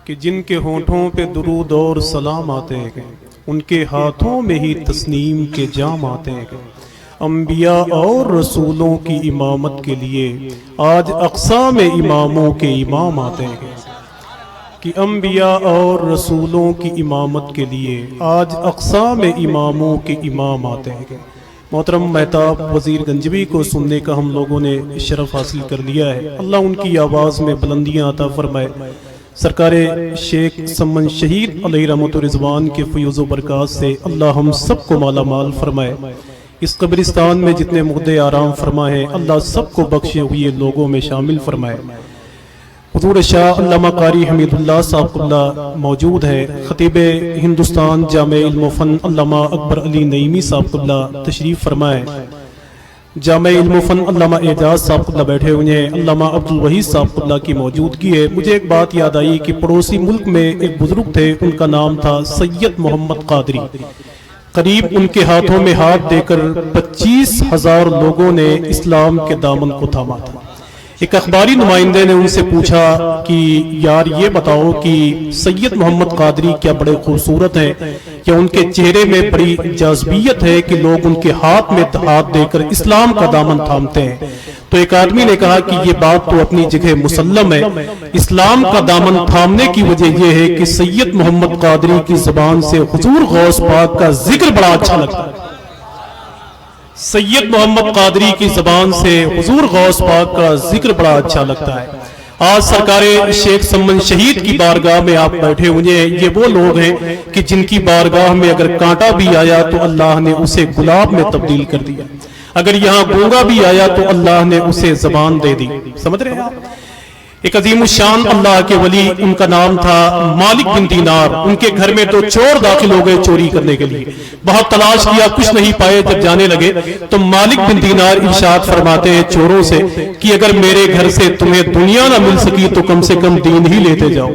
کہ جن کے ہونٹوں پہ درود اور سلام آتے ہیں ان کے ہاتھوں میں ہی تسنیم کے جام آتے ہیں۔ انبیاء اور رسولوں کی امامت کے لیے آج اقصیٰ میں اماموں کے امام آتے ہیں کہ انبیاء اور رسولوں کی امامت کے لیے آج اقصیٰ میں اماموں کے امام آتے ہیں۔ محترم مہتاب وزیر گنجوی کو سننے کا ہم لوگوں نے شرف حاصل کر لیا ہے، اللہ ان کی آواز میں بلندیاں عطا فرمائے۔ سرکار شیخ سمن شہید علیہ رحمت و رضوان کے فیوز و برکات سے اللہ ہم سب کو مالا مال فرمائے۔ اس قبرستان میں جتنے مردے آرام فرمائے اللہ سب کو بخشے ہوئے لوگوں میں شامل فرمائے۔ حضور شاہ علامہ قاری حمید اللہ صاحب اللہ موجود ہے، خطیب ہندوستان جامع علم و فن علامہ اکبر علی نعیمی صاحب اللہ تشریف فرمائے۔ جامع علم و فن علامہ اعجاز صاحب اللہ بیٹھے ہوئے ہیں، علامہ عبدالوحید صاحب اللہ کی موجودگی ہے۔ مجھے ایک بات یاد آئی کہ پڑوسی ملک میں ایک بزرگ تھے، ان کا نام تھا سید محمد قادری۔ قریب ان کے ہاتھوں میں ہاتھ دے کر 25,000 لوگوں نے اسلام کے دامن کو تھاما تھا۔ ایک اخباری نمائندے نے ان سے پوچھا کہ یار یہ بتاؤ کہ سید محمد قادری کیا بڑے خوبصورت ہیں، یا ان کے چہرے میں بڑی جاذبیت ہے کہ لوگ ان کے ہاتھ میں ہاتھ دے کر اسلام کا دامن تھامتے ہیں؟ تو ایک آدمی نے کہا کہ یہ بات تو اپنی جگہ مسلم ہے، اسلام کا دامن تھامنے کی وجہ یہ ہے کہ سید محمد قادری کی زبان سے حضور غوث پاک کا ذکر بڑا اچھا لگتا ہے۔ سید محمد قادری کی زبان سے حضور غوث پاک کا ذکر بڑا اچھا لگتا ہے۔ آج سرکار شیخ سمن شہید کی بارگاہ میں آپ بیٹھے ہوئے ہیں، یہ وہ لوگ ہیں کہ جن کی بارگاہ میں اگر کانٹا بھی آیا تو اللہ نے اسے گلاب میں تبدیل کر دیا، اگر یہاں گونگا بھی آیا تو اللہ نے اسے زبان دے دی۔ سمجھ رہے ہیں آپ؟ ایک عظیم الشان اللہ کے ولی، ان کا نام تھا مالک بن دینار۔ ان کے گھر میں تو چور داخل ہو گئے چوری کرنے کے لیے، بہت تلاش کیا کچھ نہیں پائے، جب جانے لگے تو مالک بن دینار ارشاد فرماتے ہیں چوروں سے کہ اگر میرے گھر سے تمہیں دنیا نہ مل سکی تو کم سے کم دین ہی لیتے جاؤ۔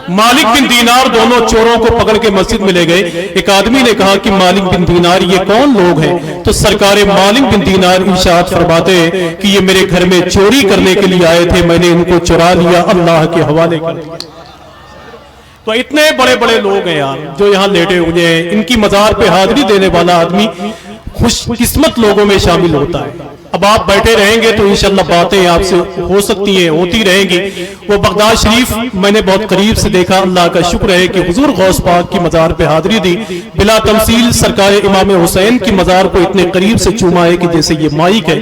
مالک بن دینار دونوں چوروں کو پکڑ کے مسجد میں لے گئے۔ ایک آدمی نے کہا کہ مالک بن دینار یہ کون لوگ ہیں؟ تو سرکار مالک بن دینار ارشاد فرماتے ہیں کہ یہ میرے گھر میں چوری کرنے کے لیے آئے تھے، میں نے ان کو چرا لیا، اللہ کے حوالے کر دیا۔ تو اتنے بڑے بڑے لوگ ہیں یار جو یہاں لیٹے ہوئے ہیں، ان کی مزار پہ حاضری دینے والا آدمی خوش قسمت لوگوں میں شامل ہوتا ہے۔ اب آپ بیٹھے رہیں گے تو انشاءاللہ باتیں آپ سے ہو سکتی ہیں، ہوتی رہیں گی۔ وہ بغداد شریف میں نے بہت قریب سے دیکھا، اللہ کا شکر ہے کہ حضور غوث پاک کی مزار پہ حاضری دی، بلا تمثیل سرکار امام حسین کی مزار کو اتنے قریب سے چوما ہے کہ جیسے یہ مائک ہے۔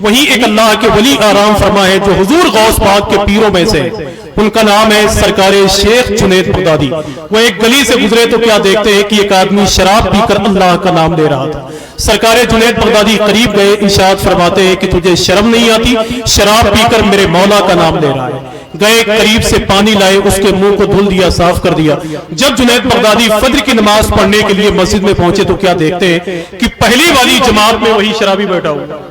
وہیں ایک اللہ کے ولی آرام فرما ہے جو حضور غوث پاک کے پیروں میں سے، ان کا نام ہے سرکار شیخ جنید بغدادی۔ وہ ایک گلی سے گزرے تو کیا دیکھتے ہیں کہ ایک آدمی شراب پی کر اللہ کا نام لے رہا تھا۔ سرکار جنید بغدادی قریب گئے، ارشاد فرماتے ہیں کہ تجھے شرم نہیں آتی، شراب پی کر میرے مولا کا نام لے رہا ہے۔ گئے قریب سے پانی لائے، اس کے منہ کو دھل دیا، صاف کر دیا۔ جب جنید بغدادی فجر کی نماز پڑھنے کے لیے مسجد میں پہنچے تو کیا دیکھتے ہیں کہ پہلی والی جماعت میں وہی شرابی بیٹھا ہوا۔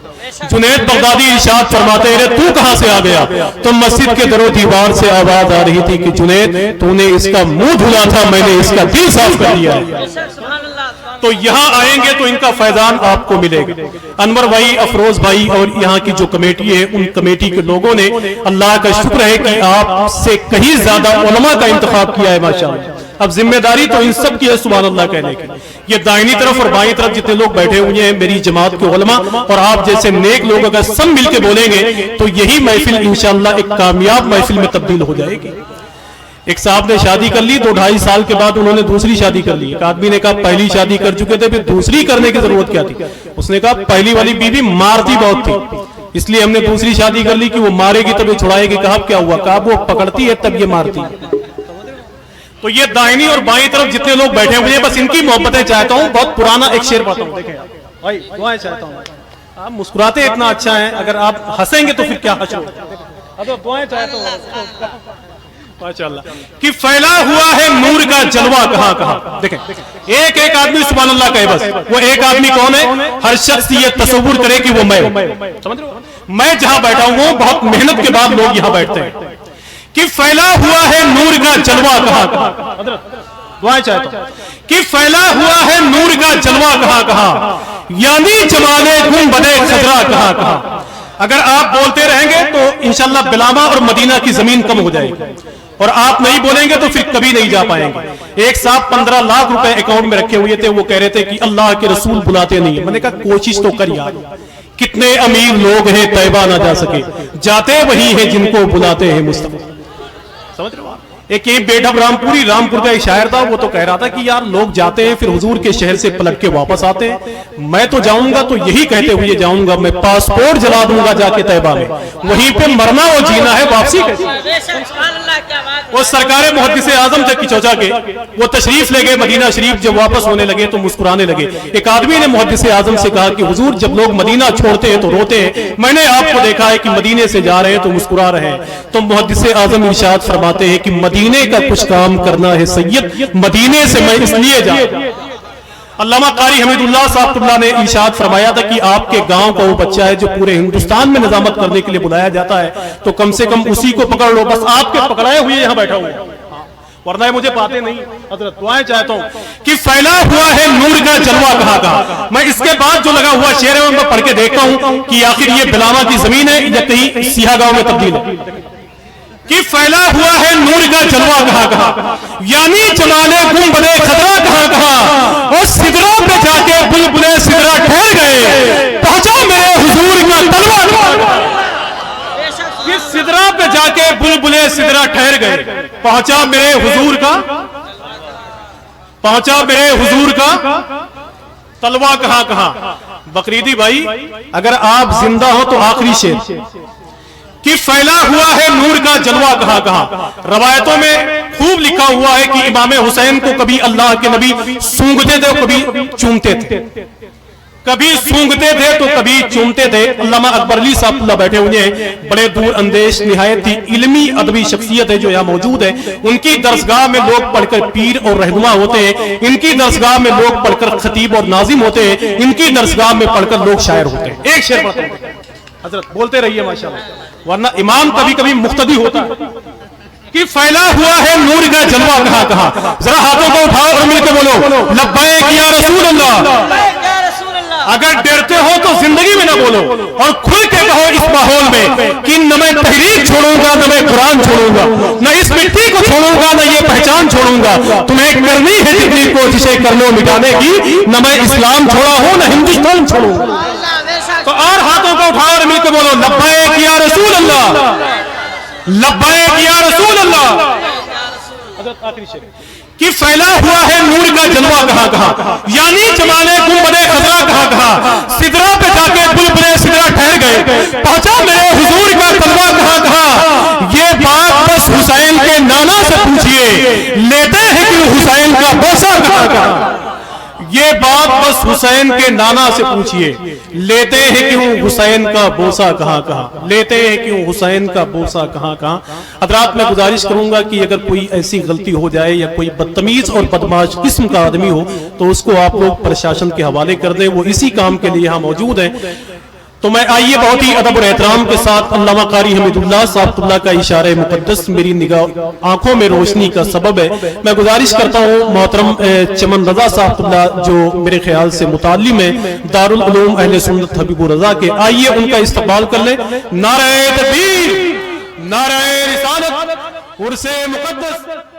جنید بغدادی ارشاد فرماتے ہیں تو کہاں سے آ گیا؟ تو مسجد کے در و دیوار سے آواز آ رہی تھی کہ جنید تو نے اس کا منہ دھلا تھا، میں نے اس کا دل صاف کر دیا ہے۔ تو یہاں آئیں گے تو ان کا فیضان آپ کو ملے گا۔ انور بھائی، افروز بھائی اور یہاں کی جو کمیٹی ہے، ان کمیٹی کے لوگوں نے اللہ کا شکر ہے کہ آپ سے کہیں زیادہ علماء کا انتخاب کیا ہے ماشاءاللہ۔ اب ذمہ داری تو ان سب کی ہے سبحان اللہ کہنے کی۔ یہ دائنی طرف اور بائیں طرف جتنے لوگ بیٹھے ہوئے ہیں میری جماعت کے علماء اور آپ جیسے نیک لوگ اگر سب مل کے بولیں گے تو یہی محفل انشاءاللہ ایک کامیاب محفل میں تبدیل ہو جائے گی۔ ایک صاحب نے شادی کر لی، 2-2.5 سال کے بعد انہوں نے دوسری شادی کر لی۔ ایک آدمی نے کہا پہلی شادی کر چکے تھے، پھر دوسری کرنے کی ضرورت کیا تھی؟ اس نے کہا پہلی والی بیوی مارتی بہت تھی، اس لیے ہم نے دوسری شادی کر لی کہ وہ مارے گی تب یہ چھڑائے گی۔ کہا کیا ہوا؟ کہا وہ پکڑتی ہے تب یہ مارتی ہے۔ تو یہ دائنی اور بائیں طرف جتنے لوگ بیٹھے ہوئے ہیں بس ان کی محبتیں چاہتا ہوں۔ بہت پرانا ایک شعر پڑھتا ہوں، دیکھیں بھائی دعائیں چاہتا ہوں۔ آپ مسکراتے اتنا اچھا ہیں، اگر آپ ہنسیں گے تو پھر کیا حشر ہوگا۔ دعائیں چاہتا ہوں ماشاءاللہ کہ پھیلا ہوا ہے نور کا جلوہ کہاں کہاں۔ دیکھیں ایک ایک آدمی سبحان اللہ کہے، بس وہ ایک آدمی کون ہے؟ ہر شخص یہ تصور کرے کہ وہ میں جہاں بیٹھا ہوں بہت محنت کے بعد لوگ یہاں بیٹھتے ہیں کہ پھیلا ہوا ہے نور کا جلوہ کہاں کہاں۔ دعائیں چاہتا ہوں کہ پھیلا ہوا ہے نور کا جلوہ کہاں کہاں، یعنی جمال گنبد خضرا کہاں کہاں۔ اگر آپ بولتے رہیں گے تو انشاءاللہ بلامہ اور مدینہ کی زمین کم ہو جائے گی، اور آپ نہیں بولیں گے تو پھر کبھی نہیں جا پائیں گے۔ ایک صاحب 15 لاکھ روپے اکاؤنٹ میں رکھے ہوئے تھے، وہ کہہ رہے تھے کہ اللہ کے رسول بلاتے نہیں ہیں۔ میں نے کہا کوشش تو کر یار، کتنے امیر لوگ ہیں طیبہ نہ جا سکے، جاتے وہی ہیں جن کو بلاتے ہیں مصطفیٰ۔ سمجھ رہے ہو آپ؟ ایک یہ بیٹھا رامپور کا ایک شاعر تھا، وہ تو کہہ رہا تھا کہ یار لوگ جاتے ہیں پھر حضور کے شہر سے پلٹ کے واپس آتے ہیں، میں تو جاؤں گا تو یہی کہتے ہوئے جاؤں گا، میں پاسپورٹ جلا دوں گا جا کے طیبہ میں، وہیں پہ مرنا اور جینا ہے، واپسی کیسے؟ وہ سرکار محدث اعظم تک چوچا کے وہ تشریف لے گئے مدینہ شریف، جب واپس ہونے لگے تو مسکرانے لگے۔ ایک آدمی نے محدث اعظم سے کہا کہ حضور جب لوگ مدینہ چھوڑتے ہیں تو روتے ہیں، میں نے آپ کو دیکھا ہے کہ مدینے سے جا رہے ہیں تو مسکرا رہے ہیں۔ تو محدث اعظم ارشاد فرماتے ہیں کہ مدینے کا کچھ کام کرنا ہے سید، مدینے سے میں اس لیے جا۔ علامہ قاری حمید اللہ صاحب اللہ نے ارشاد فرمایا تھا کہ آپ کے گاؤں کا وہ بچہ ہے جو پورے ہندوستان میں نظامت کرنے کے لیے بلایا جاتا ہے، تو کم سے کم اسی کو پکڑ لو، بس آپ کے پکڑائے ہوئے یہاں بیٹھا ہوا ہے، ورنہ مجھے باتیں نہیں۔ حضرت دعائیں چاہتا ہوں کہ پھیلا ہوا ہے نور کا جلوہ کہاں کہاں۔ میں اس کے بعد جو لگا ہوا شعر ہے میں پڑھ کے دیکھتا ہوں کہ آخر یہ بلامہ کی زمین ہے یا کہیں سیاہ گاؤں میں تبدیل ہے، کہ پھیلا ہوا ہے نور کا جلوہ کہاں کہاں، یعنی جمالے گنبدے خضرا کہاں کہاں، اور سدروں پہ جا کے بلبلے سدرا ٹھہر گئے، پہنچا میرے حضور کا طلوہ کہاں کہاں۔ یہ سدرا پہ جا کے بلبلے سدرا ٹھہر گئے، پہنچا میرے حضور کا طلوہ کہاں کہاں۔ بقریدی بھائی اگر آپ زندہ ہو تو آخری شعر کہ پھیلا ہوا ہے نور کا جلوہ کہاں کہاں۔ روایتوں میں خوب لکھا ہوا ہے کہ امام حسین کو کبھی اللہ کے نبی سونگتے تھے، کبھی چومتے تھے، کبھی سونگتے تھے تو کبھی چومتے تھے۔ علامہ اکبر علی صاحب اللہ بیٹھے ہوئے ہیں، بڑے دور اندیش نہایت ہی علمی ادبی شخصیت ہے جو یہاں موجود ہے۔ ان کی درسگاہ میں لوگ پڑھ کر پیر اور رہنما ہوتے ہیں، ان کی درسگاہ میں لوگ پڑھ کر خطیب اور ناظم ہوتے ہیں، ان کی درسگاہ میں پڑھ کر لوگ شاعر ہوتے ہیں۔ ایک شعر پڑھتے ہیں حضرت، بولتے رہیے ماشاءاللہ، ورنہ امام کبھی کبھی مقتدی ہوتا ہے۔ کہ پھیلا ہوا ہے نور کا جلوہ کہاں کہاں، ذرا ہاتھوں کو اٹھاؤ اور مل کے بولو لبیک یا رسول اللہ۔ اگر ڈرتے ہو تو زندگی میں نہ بولو، اور کھل کے کہو اس ماحول میں کہ نہ میں تحریک چھوڑوں گا، نہ میں قرآن چھوڑوں گا، نہ اس مٹی کو چھوڑوں گا، نہ یہ پہچان چھوڑوں گا، تمہیں کرنی ہے جتنی کوششیں کر لو مٹانے کی، نہ میں اسلام چھوڑا ہوں نہ ہندوستان چھوڑوں گا۔ تو اور ہاتھوں کو اٹھاؤ اور مل کے بولو لبیک یا رسول اللہ، لبیک یا رسول اللہ۔ کہ پھیلا ہوا ہے نور کا جلوہ کہاں کہاں، یعنی جمالے گنبدے خضرا کہاں کہاں، سدرا پہ جا کے بلبلے سدرا ٹھہر گئے، پہنچا میرے حضور کا طلوہ کہاں کہاں۔ یہ بات بس حسین کے نانا سے پوچھئے، لیتے ہیں کہ حسین کا بوسہ کہاں کہاں۔ یہ بات بس حسین کے نانا سے پوچھئے، لیتے ہیں کیوں حسین کا بوسہ کہاں کہاں، لیتے ہیں کیوں حسین کا بوسہ کہاں کہاں۔ حضرات میں گزارش کروں گا کہ اگر کوئی ایسی غلطی ہو جائے یا کوئی بدتمیز اور بدمعاش قسم کا آدمی ہو تو اس کو آپ لوگ پرشاسن کے حوالے کر دیں، وہ اسی کام کے لیے یہاں موجود ہیں۔ تو میں آئیے بہت ہی ادب اور احترام کے ساتھ علامہ قاری حمید اللہ صاحب اللہ کا اشارہ مقدس میری نگاہ آنکھوں میں روشنی کا سبب ہے، میں گزارش کرتا ہوں محترم چمن رضا صاحب اللہ جو میرے خیال سے متعلم ہے دارالعلوم اہل سنت حبیب الرضا کے، آئیے ان کا استقبال کر لیں۔ نعرہ تکبیر، نعرہ رسالت، عرس مقدس۔